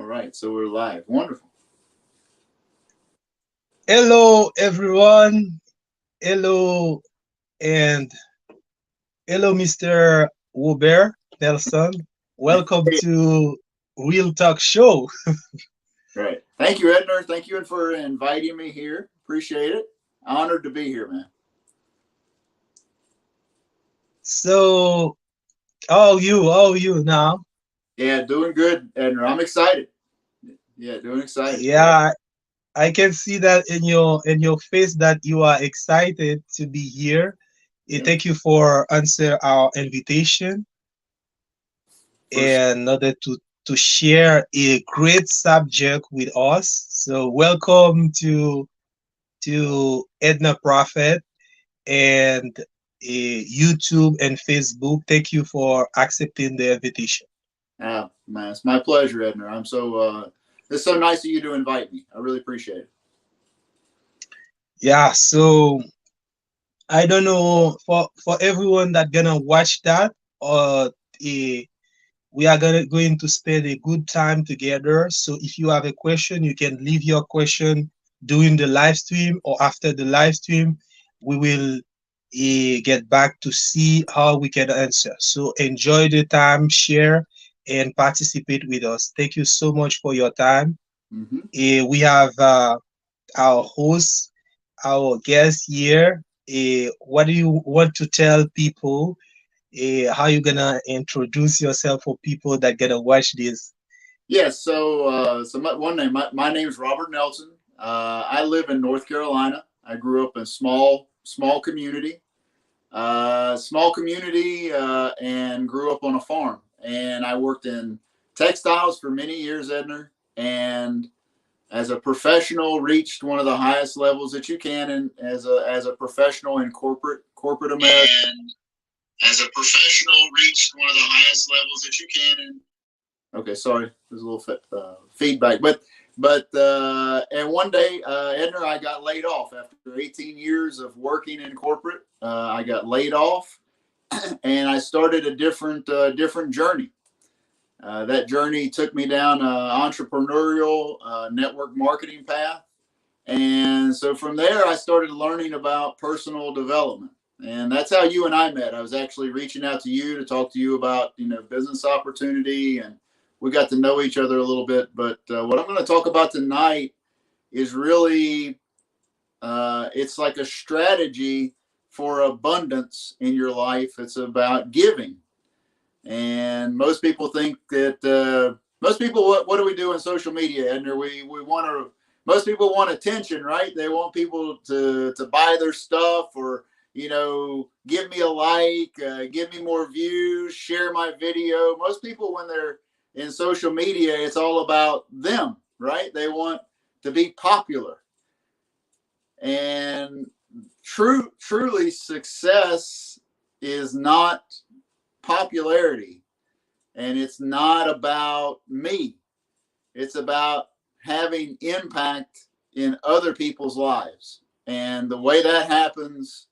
right, so we're live. Wonderful. Hello, everyone. Hello, and hello, Mr. Robert Nelson. Welcome Hey, to Real Talk Show. right. Thank you, Edner. Thank you for inviting me here. Appreciate it. Honored to be here, man. So, how are you now? Yeah, doing good, Edner. I'm excited. Yeah, doing excited. Yeah. Yeah, I can see that in your face that you are excited to be here. Yep. Thank you for answer our invitation For sure. in order to share a great subject with us. So, welcome to Edna Prophet and YouTube and Facebook. Thank you for accepting the invitation. Man, it's my pleasure, Edner. It's so nice of you to invite me. I really appreciate it. Yeah, so I don't know for everyone that gonna watch that, eh, we are going to spend a good time together. So if you have a question, you can leave your question during the live stream or after the live stream. We will get back to see how we can answer. So enjoy the time, share, and participate with us. Thank you so much for your time. Hmm. We have our host, our guest here. What do you want to tell people? How you gonna introduce yourself for people that gonna watch this? Yes. My name's Robert Nelson. I live in North Carolina. I grew up in a small community. And grew up on a farm. And I worked in textiles for many years, Edner. And as a professional, reached one of the highest levels that you can, and as a professional in corporate America. And as a professional, reached one of the highest levels that you can. Okay, sorry, there's a little feedback, and one day, Edner, I got laid off after 18 years of working in corporate. I got laid off, and I started a different journey. That journey took me down an entrepreneurial network marketing path, and so from there, I started learning about personal development. And that's how you and I met. I was actually reaching out to you to talk to you about, business opportunity, and we got to know each other a little bit. But what I'm going to talk about tonight is really, it's like a strategy for abundance in your life. It's about giving. And most people think that most people, what do we do in social media, Edner? We want to. Most people want attention, right? They want people to buy their stuff, or give me a like, give me more views, share my video. Most people, when they're in social media, it's all about them, right? They want to be popular, and truly success is not popularity, and it's not about me. It's about having impact in other people's lives. And the way that happens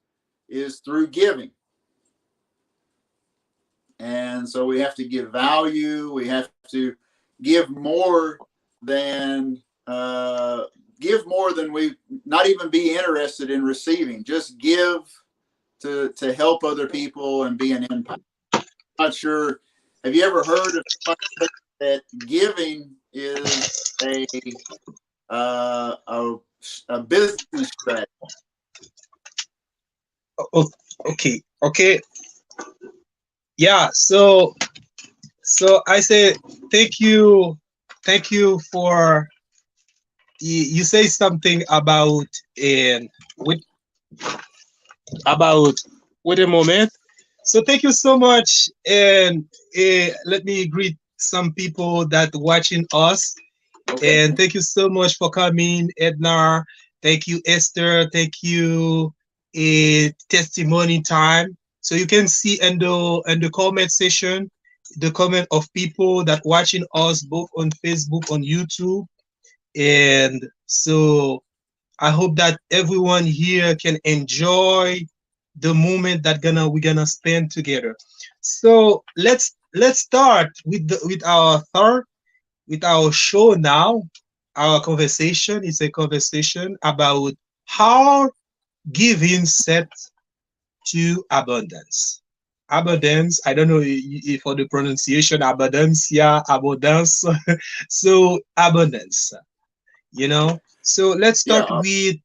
is through giving. And so we have to give value. We have to give more than we, not even be interested in receiving. Just give to help other people and be an impact. I'm not sure. Have you ever heard of somebody that giving is uh, a a business strategy? Oh, okay. Yeah. So I say thank you for you say something about and with about with a moment. So thank you so much, and let me greet some people that watching us. Okay. And thank you so much for coming, Ednar. Thank you, Esther. Thank you, testimony time. So you can see in the comment section the comment of people that watching us both on Facebook, on YouTube. And so I hope that everyone here can enjoy the moment that we're gonna spend together. So let's start with our third. with our show now. Our conversation is a conversation about how giving set to abundance. Abundance, I don't know for the pronunciation, abundancia, abundance. So abundance, you know. So let's start Yeah,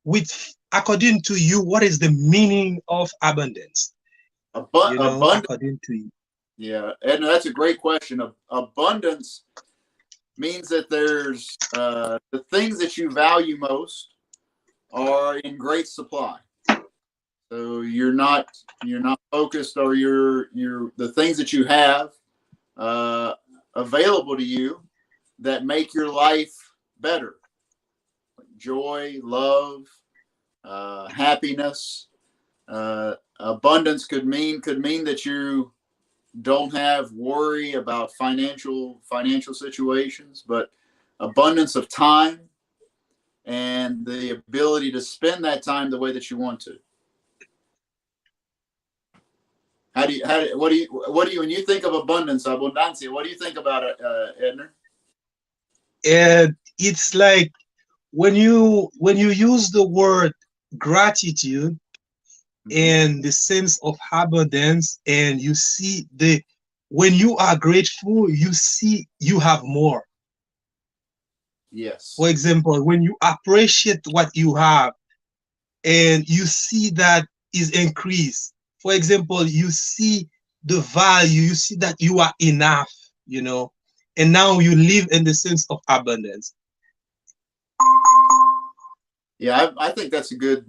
with according to you, what is the meaning of abundance? You know, abundance. according to you. Yeah, and that's a great question. Abundance means that there's the things that you value most are in great supply. So you're not focused, or you're the things that you have uh, available to you that make your life better. Joy, love, happiness. Abundance could mean that you don't have worry about financial situations, but abundance of time and the ability to spend that time the way that you want to. What do you when you think of abundancia, what do you think about it, Edner? And it's like when you use the word gratitude Mm-hmm. and the sense of abundance, and you see the when you are grateful, you see you have more. For Yes. example, when you appreciate what you have and you see that is increased. For example, you see the value, you see that you are enough, you know, and now you live in the sense of abundance. Yeah, I think that's a good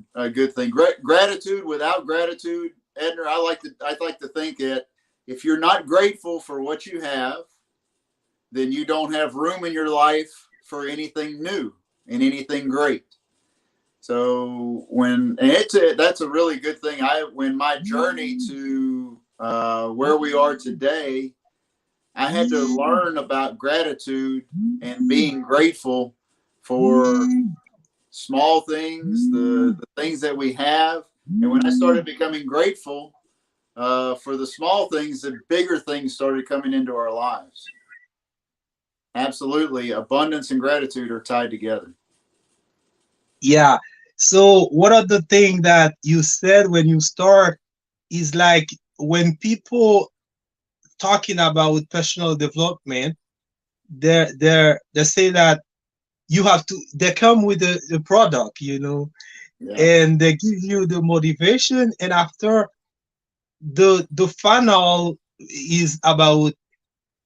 thing. Gratitude without gratitude, Edner. I like to think that if you're not grateful for what you have, then you don't have room in your life for anything new and anything great. So that's a really good thing. When my journey to where we are today, I had to learn about gratitude and being grateful for small things, the things that we have. And when I started becoming grateful for the small things, the bigger things started coming into our lives. Absolutely, abundance and gratitude are tied together. Yeah. So one of the things that you said when you start is like when people talking about personal development, they say that you have to they come with the product, you know, Yeah, and they give you the motivation, and after the final is about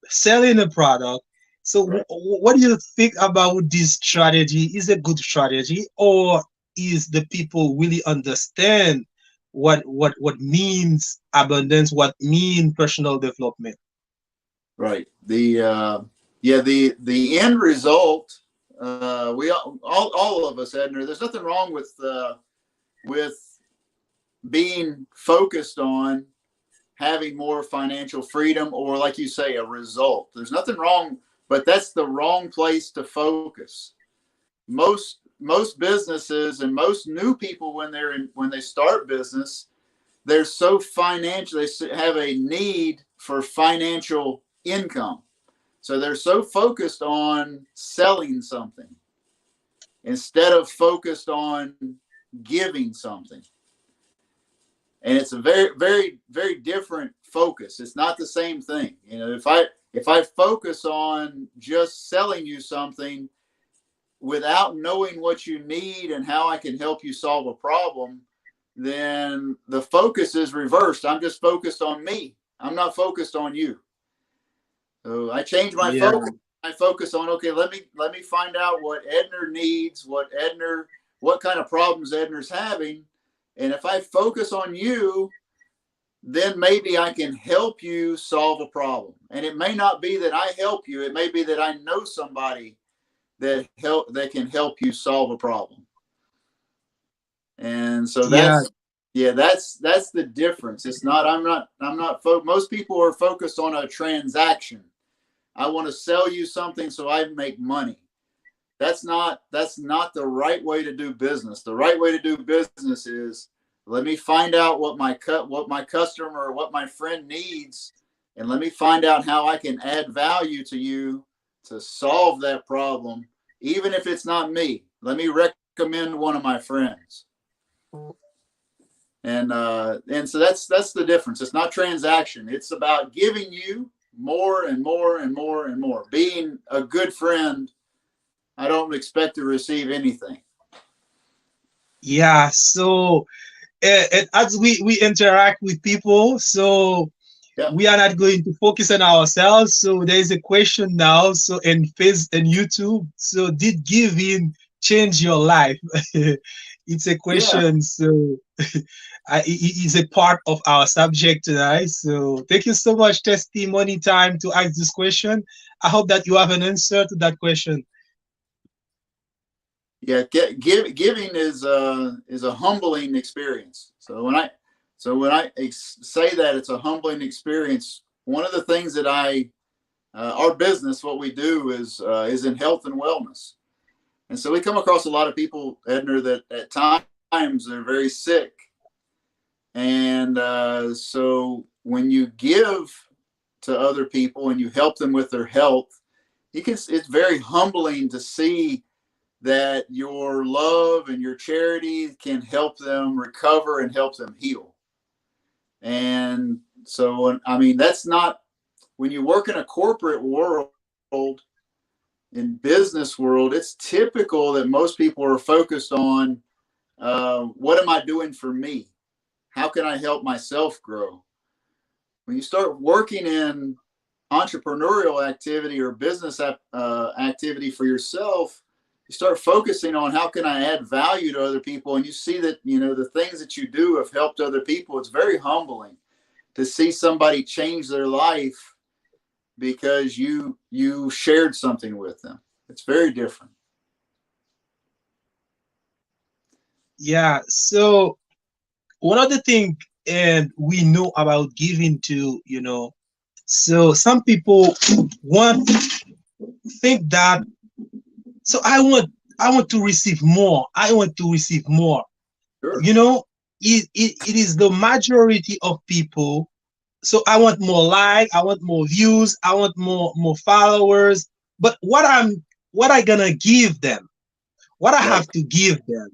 selling a product. So right. what do you think about this strategy? Is it a good strategy, or is the people really understand what means abundance, what mean personal development? Right. The end result. We all of us, Edner. There's nothing wrong with being focused on having more financial freedom, or like you say, a result. There's nothing wrong, but that's the wrong place to focus. Most businesses and most new people, when they start business, they're so financial. They have a need for financial income. So they're so focused on selling something instead of focused on giving something. And it's a very, very, very different focus. It's not the same thing. If I focus on just selling you something without knowing what you need and how I can help you solve a problem, then the focus is reversed. I'm just focused on me. I'm not focused on you. So I change my Yeah, focus. I focus on, okay, let me find out what Edner needs, what kind of problems Edner's having. And if I focus on you, then maybe I can help you solve a problem. And it may not be that I help you. It may be that I know somebody that can help you solve a problem. And so yeah, that's the difference. It's not most people are focused on a transaction. I want to sell you something so I make money. That's not the right way to do business. The right way to do business is, let me find out what my customer or what my friend needs, and let me find out how I can add value to you to solve that problem, even if it's not me. Let me recommend one of my friends. And so that's the difference. It's not transaction. It's about giving you more and more and more and more. Being a good friend, I don't expect to receive anything. Yeah. So and as we interact with people, so Yeah. we are not going to focus on ourselves. So there is a question now. So in Face and YouTube. So did giving change your life? It's a Yeah. question. So it is a part of our subject tonight. So thank you so much, Testimony Time, to ask this question. I hope that you have an answer to that question. Yeah. Giving is a humbling experience. So when I say that it's a humbling experience, one of the things that our business, what we do is in health and wellness. And so we come across a lot of people, Edner, that at times they're very sick. And so when you give to other people and you help them with their health, it's very humbling to see that your love and your charity can help them recover and help them heal. And so, I mean, that's not, when you work in a corporate world, in business world, it's typical that most people are focused on what am I doing for me? How can I help myself grow? When you start working in entrepreneurial activity or business activity for yourself, you start focusing on how can I add value to other people, and you see that the things that you do have helped other people. It's very humbling to see somebody change their life because you shared something with them. It's very different. Yeah. So one of the things and we know about giving to, so some people want think that so I want to receive more. I want to receive more. Sure. You know, it is the majority of people. So I want more like, I want more views, I want more followers. But what I gonna give them? What I Right. have to give them,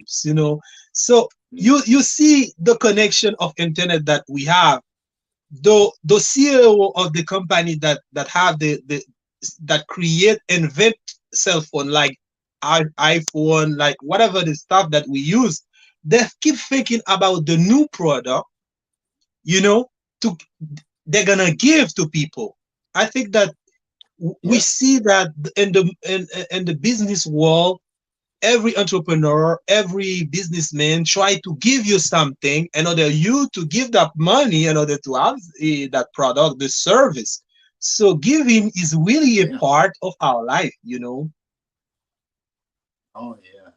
So you see the connection of internet that we have. The CEO of the company that have the that create invent cell phone like iPhone, like whatever the stuff that we use, they keep thinking about the new product, you know, to they're gonna give to people. I think that we Yeah. see that in the business world, every entrepreneur, every businessman try to give you something in order you to give that money in order to have that product, the service. So giving is really a Yeah. part of our life. Oh yeah.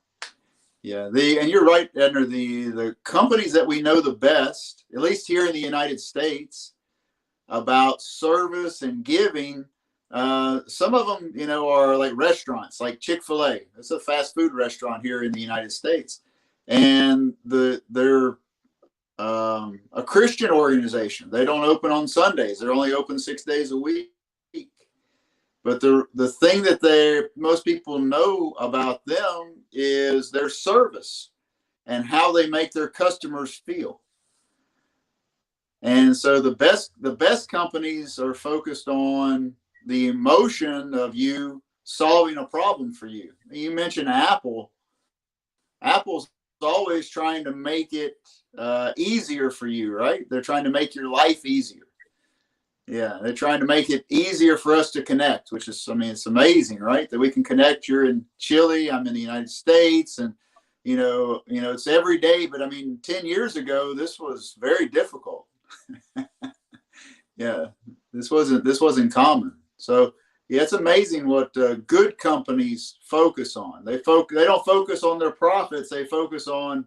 Yeah. And you're right, Edner. The companies that we know the best, at least here in the United States, about service and giving. Some of them, are like restaurants, like Chick-fil-A. It's a fast food restaurant here in the United States, and they're a Christian organization. They don't open on Sundays. They're only open 6 days a week. But the thing that most people know about them is their service and how they make their customers feel. And so the best companies are focused on the emotion of you solving a problem for you. You mentioned Apple. Apple's always trying to make it easier for you, right? They're trying to make your life easier. Yeah, they're trying to make it easier for us to connect, which is, I mean, it's amazing, right? That we can connect. You're in Chile, I'm in the United States, and it's every day. But I mean, 10 years ago, this was very difficult. Yeah, this wasn't common. So yeah, it's amazing what good companies focus on. They don't focus on their profits. They focus on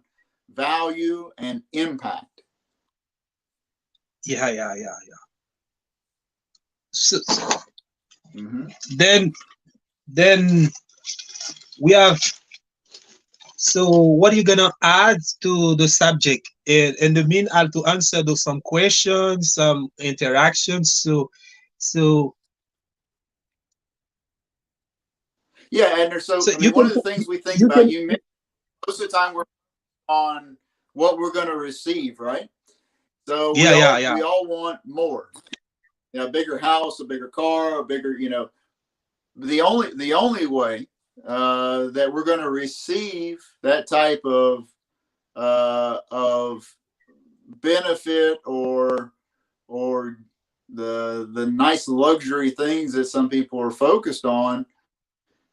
value and impact. Yeah. So Mm-hmm. then then we have. So what are you gonna add to the subject? In the meanwhile, to answer those some questions, some interactions. So Yeah, Edner. So So I you mean, one can of the things we think you about, can you mentioned most of the time we're on what we're going to receive, right? So yeah, yeah, yeah. we all want more. A bigger house, a bigger car, a bigger, the only way that we're going to receive that type of benefit or the nice luxury things that some people are focused on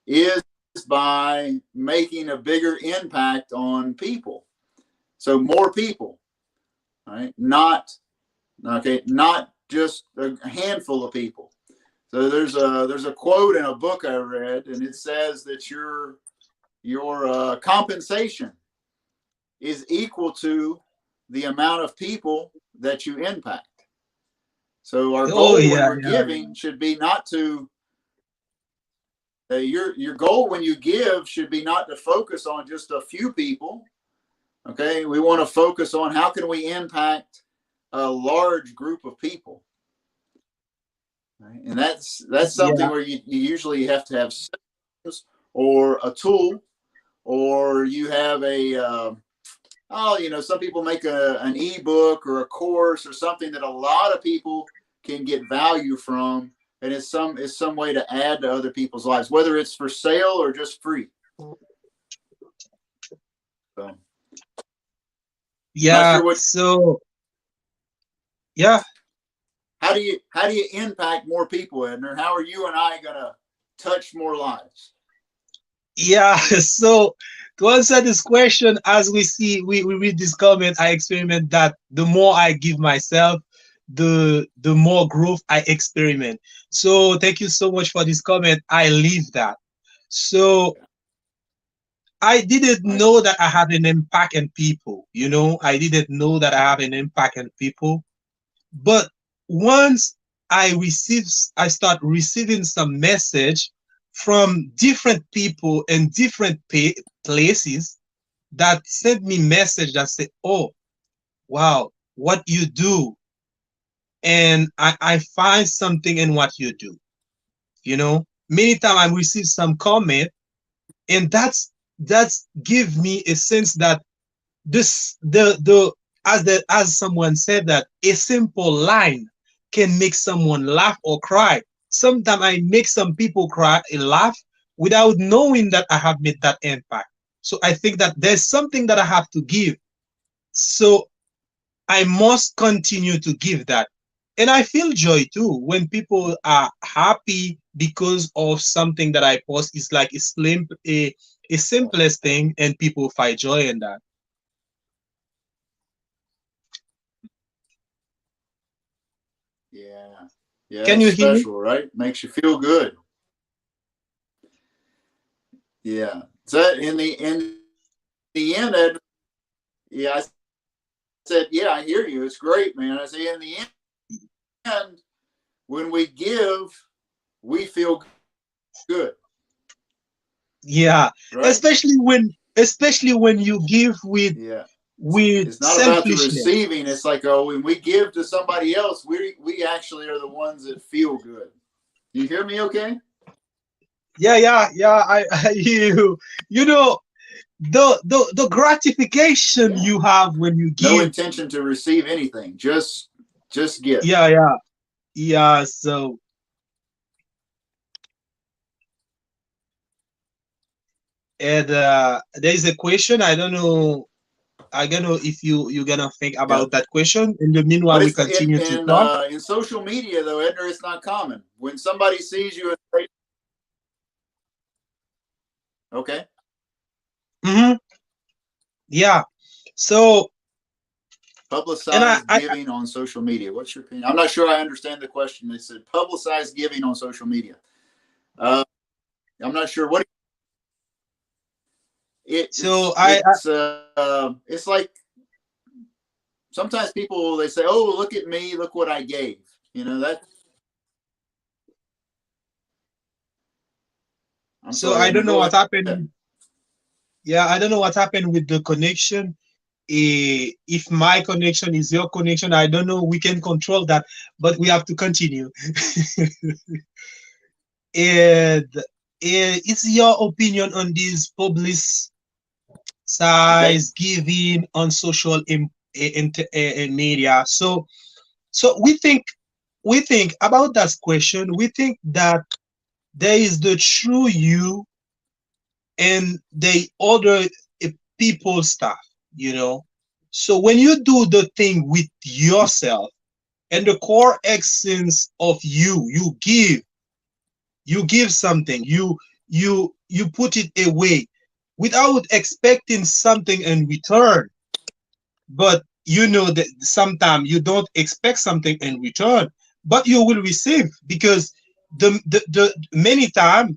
is by making a bigger impact on people. So more people, right? Not just a handful of people. So there's a quote in a book I read, and it says that your compensation is equal to the amount of people that you impact. So our Oh goal when yeah, we're yeah, giving should be not to your goal when you give should be not to focus on just a few people. Okay, we want to focus on how can we impact a large group of people, right? And that's something yeah, where you usually have to have systems or a tool, or you have a some people make an ebook or a course or something that a lot of people can get value from, and it's some way to add to other people's lives, whether it's for sale or just free. So, not yeah. sure what. So yeah, How do you impact more people, Edner? How are you and I gonna touch more lives? yeah. So to answer this question, as we see, we read this comment, I experiment that the more I give myself, the more growth I experiment. So thank you so much for this comment. I live that. So I didn't Right? know that I had an impact on people. I didn't know that I have an impact on people. But once I start receiving some message from different people in different places that sent me message that say, "Oh, wow, what you do," and I find something in what you do. Many times I receive some comment, and that's give me a sense that this the as someone said that a simple line can make someone laugh or cry. Sometimes I make some people cry and laugh without knowing that I have made that impact. So I think that there's something that I have to give. So I must continue to give that. And I feel joy too when people are happy because of something that I post. It's like a simplest thing, and people find joy in that. Yeah, yeah, Can that's you hear me? special, right? Makes you feel good. Yeah. So in the end, Ed, yeah, I said, yeah, I hear you. It's great, man. I say in the end, when we give, we feel good, Yeah, right? especially when you give Yeah. with It's not about the selfishness. receiving. It's like, oh, when we give to somebody else, we actually are the ones that feel good. You hear me okay? Yeah, yeah, yeah. I hear you. You know the gratification Yeah. you have when you No give. intention to receive anything. Just give. Yeah, yeah, yeah. So and there is a question. I don't know. I don't know if you're gonna think Yeah. about that question. In the meanwhile, But we it's continue to talk. in social media though, Edner, it's not common. When somebody sees you, okay. Hmm. Yeah. So and Publicize giving on social media. What's your opinion? I'm not sure I understand the question. They said publicize giving on social media. Uh, I'm not sure what so it's like sometimes people they say, "Oh, look at me, look what I gave." You know that. I'm so sorry, I don't Edner. know Go what ahead. happened. Yeah, I don't know what happened with the connection. If my connection is your connection, I don't know. We can control that, but we have to continue. And It's your opinion on these Okay. publicize giving on social media. So we think about that question. We think that there is the true you and the other people stuff, you know. So when you do the thing with yourself and the core essence of you give something, you put it away without expecting something in return. But you know that sometimes you don't expect something in return, but you will receive because the many times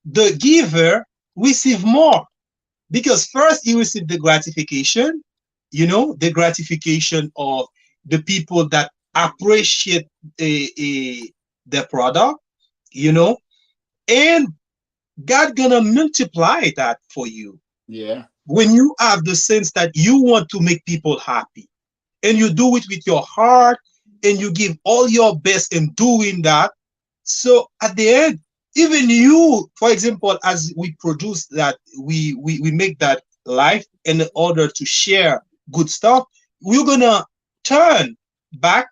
the giver receive more because first you receive the gratification, the gratification of the people that appreciate the product, you know, and God gonna multiply that for you Yeah. when you have the sense that you want to make people happy and you do it with your heart and you give all your best in doing that. So at the end, even you, for example, as we produce that, we make that life in order to share good stuff, we're gonna turn back,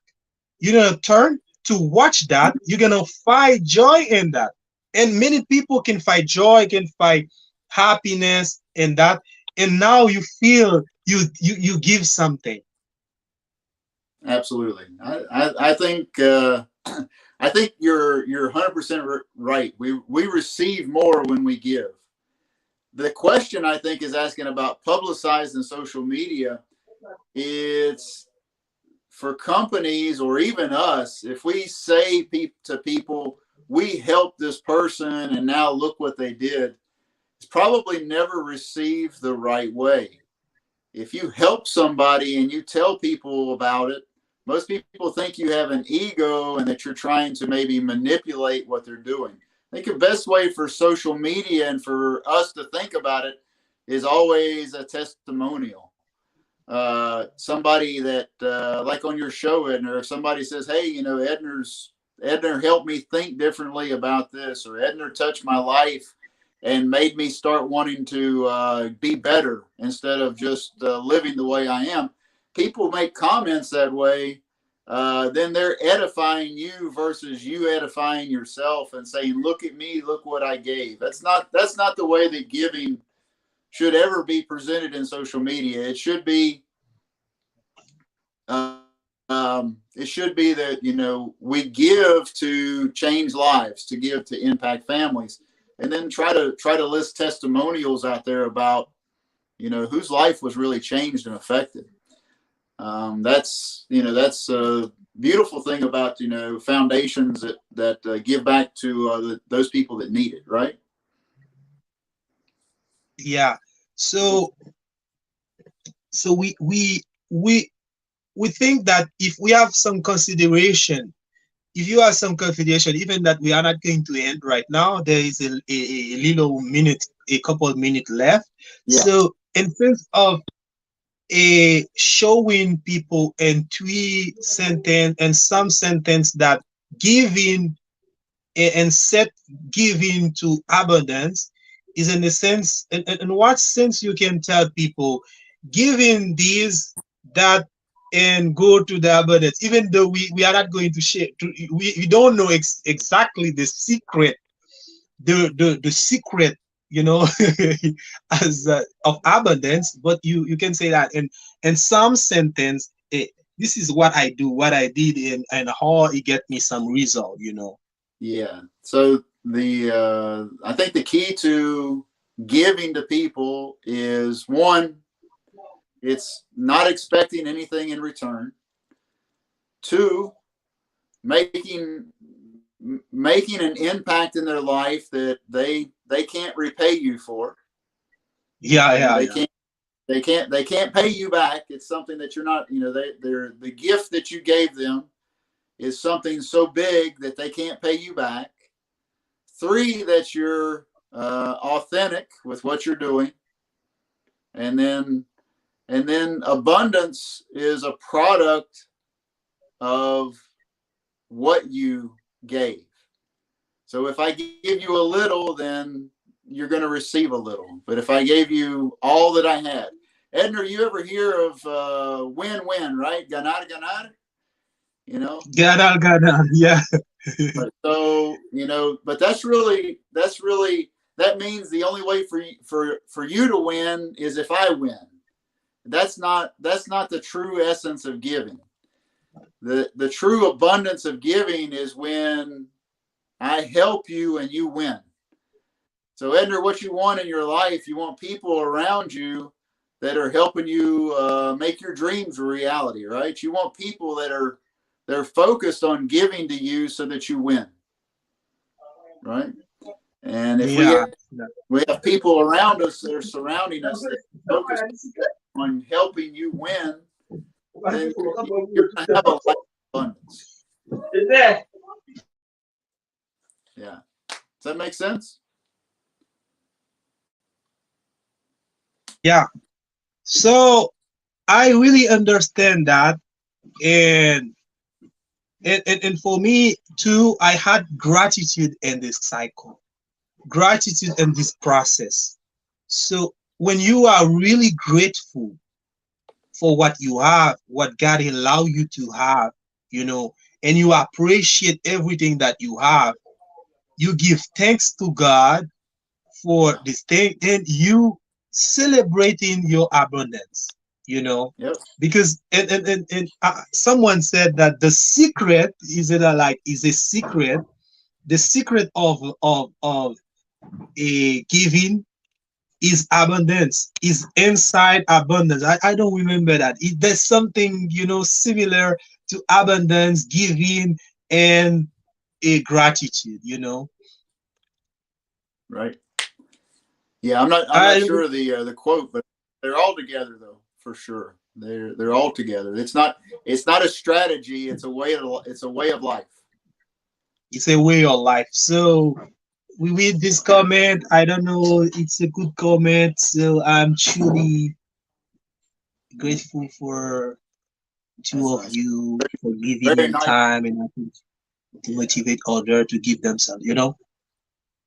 you're gonna turn to watch that, you're gonna find joy in that. And many people can find joy, can find happiness in that. And now you feel you give something. Absolutely. I think I think you're 100% right. We receive more when we give. The question I think is asking about publicized and social media. It's for companies or even us. If we say to people, we helped this person and now look what they did, it's probably never received the right way. If you help somebody and you tell people about it, most people think you have an ego and that you're trying to maybe manipulate what they're doing. I think the best way for social media and for us to think about it is always a testimonial. Somebody that, like on your show, Edner, if somebody says, "Hey, Edner helped me think differently about this," or "Edner touched my life and made me start wanting to be better instead of just living the way I am." People make comments that way. Then they're edifying you versus you edifying yourself and saying, "Look at me, look what I gave." That's not the way that giving should ever be presented in social media. It should be that we give to change lives, to give to impact families, and then try to list testimonials out there about whose life was really changed and affected. That's a beautiful thing about foundations that give back to those people that need it, right? Yeah. So so we think that if we have some consideration, if you have some consideration, even that we are not going to end right now, there is a little minute, a couple of minutes left. Yeah. So in terms of a showing people in three sentence and some sentence that giving and set giving to abundance is in the sense in what sense you can tell people giving these that and go to the abundance, even though we are not going to share we don't know exactly the secret, the secret, you know, as of abundance, but you can say that in some sentence, this is what I do, what I did, and how it get me some result, you know. Yeah. So the I think the key to giving to people is, one, it's not expecting anything in return. Two, making making an impact in their life that they can't repay you for. Yeah, Okay, yeah, they yeah. can't pay you back. It's something that you're not. They're the gift that you gave them is something so big that they can't pay you back. Three, that you're authentic with what you're doing, and then abundance is a product of what you gave. So if I give you a little, then you're going to receive a little. But if I gave you all that I had, Edner, you ever hear of win-win, right? Ganar, ganar, you know? Gadal, yeah. So, but that means the only way for you to win is if I win. That's not the true essence of giving. The true abundance of giving is when I help you and you win. So, Edner, what you want in your life, you want people around you that are helping you make your dreams a reality, right? You want people they're focused on giving to you so that you win, right? And if Yeah. we have people around us that are surrounding us that focus on helping you win, then you're going to have a life of abundance. Yeah. Does that make sense? Yeah. So I really understand that. And and for me too, I had gratitude in this cycle, gratitude in this process. So when you are really grateful for what you have, what God allow you to have, and you appreciate everything that you have, you give thanks to God for this thing, and you celebrating your abundance, Yep. because someone said that the secret is a secret. The secret of a giving is abundance, is inside abundance. I don't remember that. There's something, similar to abundance, giving, and a gratitude. Right. Yeah, I'm not I sure of the quote, but they're all together though, for sure. They're all together. It's not a strategy. It's a way of life. It's a way of life. So we read this comment. I don't know. It's a good comment. So I'm truly grateful for two That's of nice. you for giving Very your nice. time and I think to Yeah, motivate others to give themselves.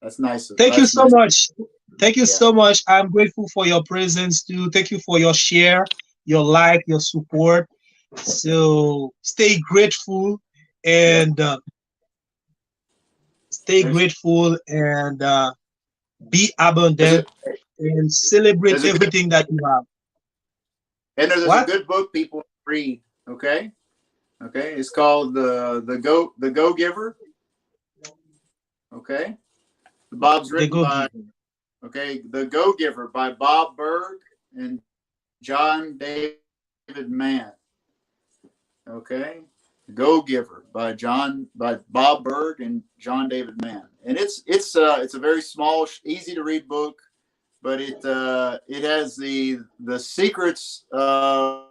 that's nice. Thank you That's so nice. much. Thank you Yeah. so much. I'm grateful for your presence too. Thank you for your share, your like, your support. Yep. So Yep. and stay There's grateful and be there's abundant a and celebrate there's a good everything that you have. there's a What? good book people read. Okay. Okay. It's called the Go Giver. Okay. Bob's The written go by giver. Okay, The Go Giver by Bob Berg and John David Mann. Okay, Go Giver by Bob Berg and John David Mann. And it's a very small, easy to read book, but it has the secrets of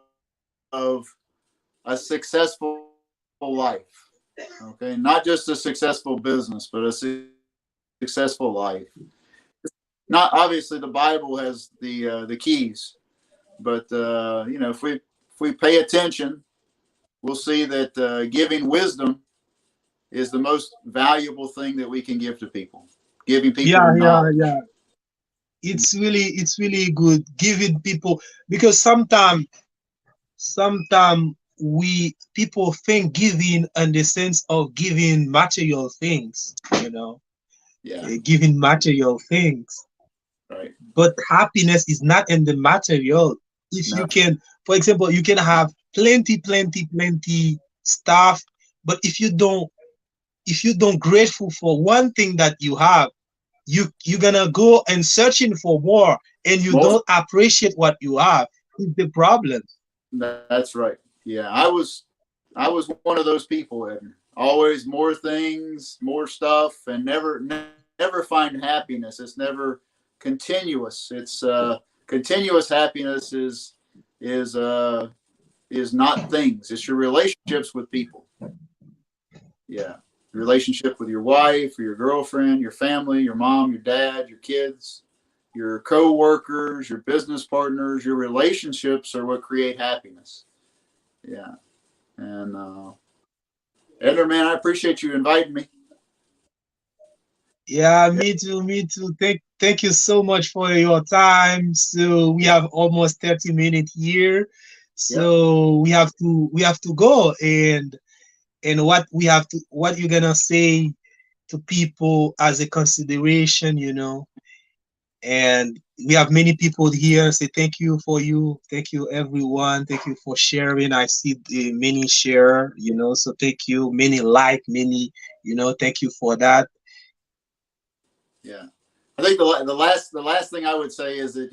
a successful life. Okay, not just a successful business, but a successful life. Not obviously the Bible has the keys, but if we pay attention, we'll see that giving wisdom is the most valuable thing that we can give to people. Giving people Yeah, yeah, knowledge. yeah. It's really good giving people, because sometimes we people think giving in the sense of giving material things, Yeah, giving material things. right. But happiness is not in the material. If No, you can, for example, you can have plenty stuff, but if you don't grateful for one thing that you have, you're gonna go and searching for more, and you most don't appreciate what you have. It's the problem. that's right. Yeah, I was one of those people, Edner. Always more things, more stuff, and never find happiness. It's never continuous. It's continuous happiness is is not things. It's your relationships with people. Yeah, relationship with your wife or your girlfriend, your family, your mom, your dad, your kids, your co-workers, your business partners. Your relationships are what create happiness. Yeah, and Edner, man, I appreciate you inviting me. Yeah, Yeah. me too, me too. Thank you so much for your time. So we Yeah. have almost 30 minutes here. Yep. So we have to go, and what you're gonna say to people as a consideration, and we have many people here say thank you everyone, thank you for sharing. I see the many share, so thank you, many like, many, thank you for that. Yeah. I think the last thing I would say is that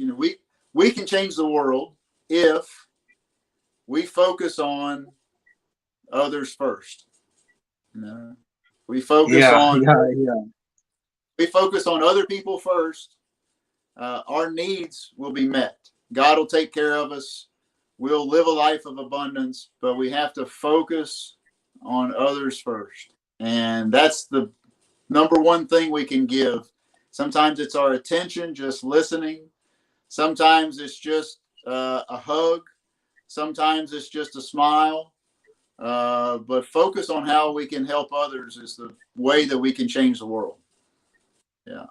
we can change the world if we focus on others first. You know, we focus Yeah, on yeah, yeah. we focus on other people first. Our needs will be met. God will take care of us. We'll live a life of abundance, but we have to focus on others first. And that's the number one thing we can give. Sometimes it's our attention, just listening. Sometimes it's just a hug. Sometimes it's just a smile. But focus on how we can help others is the way that we can change the world. Yeah.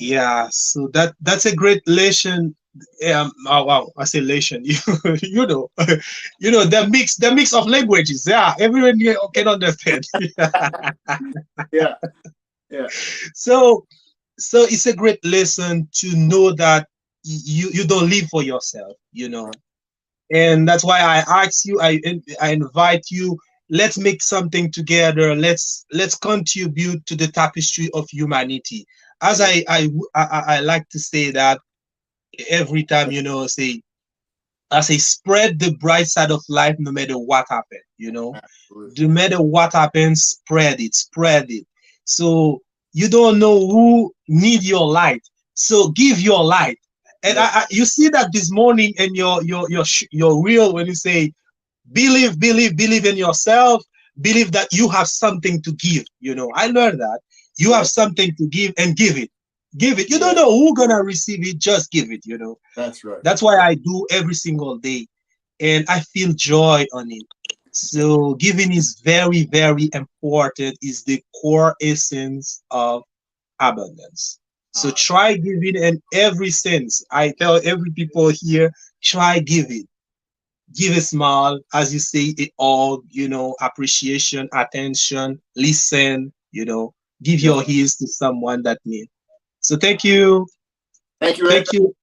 Yeah, so that's a great lesson. Oh, wow, I say lesson. You know, the mix of languages. Yeah, everyone here can understand. Yeah. Yeah. So, it's a great lesson to know that you don't live for yourself. And that's why I ask you. I invite you. Let's make something together. Let's contribute to the tapestry of humanity. As Yeah. I like to say that every time, say, I say, spread the bright side of life no matter what happened. Absolutely. No matter what happens, spread it. So you don't know who need your light. So give your light. And Yes. you see that this morning in your reel when you say believe in yourself, believe that you have something to give. I learned that you have Yes. something to give, and give it. You don't Yes. know who gonna receive it, just give it. That's right. That's why I do every single day, and I feel joy on it. So giving is very, very important, is the core essence of abundance. So Uh, try giving in every sense. I tell every people here, try giving. Give a smile, as you say, it all, appreciation, attention, listen, give yep. your ears to someone that need. So thank you. Thank you, Thank Edner. you.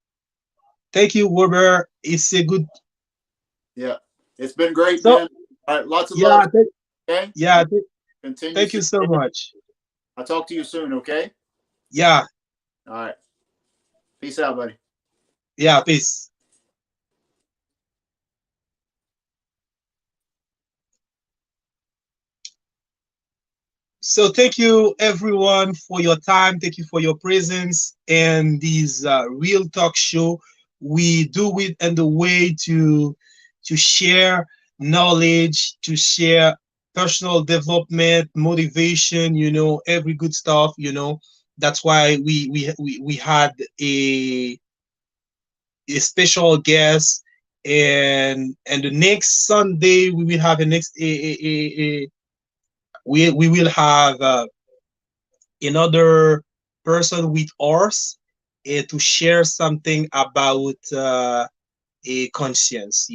Thank you, Robert. It's a good. Yeah. It's been great, So man. All right. Lots of love. yeah, Okay. yeah, Continue thank you so success. much. I'll talk to you soon. Okay. Yeah, All right. Peace out, buddy. yeah, peace. So thank you everyone for your time. Thank you for your presence and this real talk show. We do it in the way to share knowledge, to share personal development, motivation. Every good stuff. That's why we had a special guest, and the next Sunday we will have a next we will have another person with us to share something about a conscience.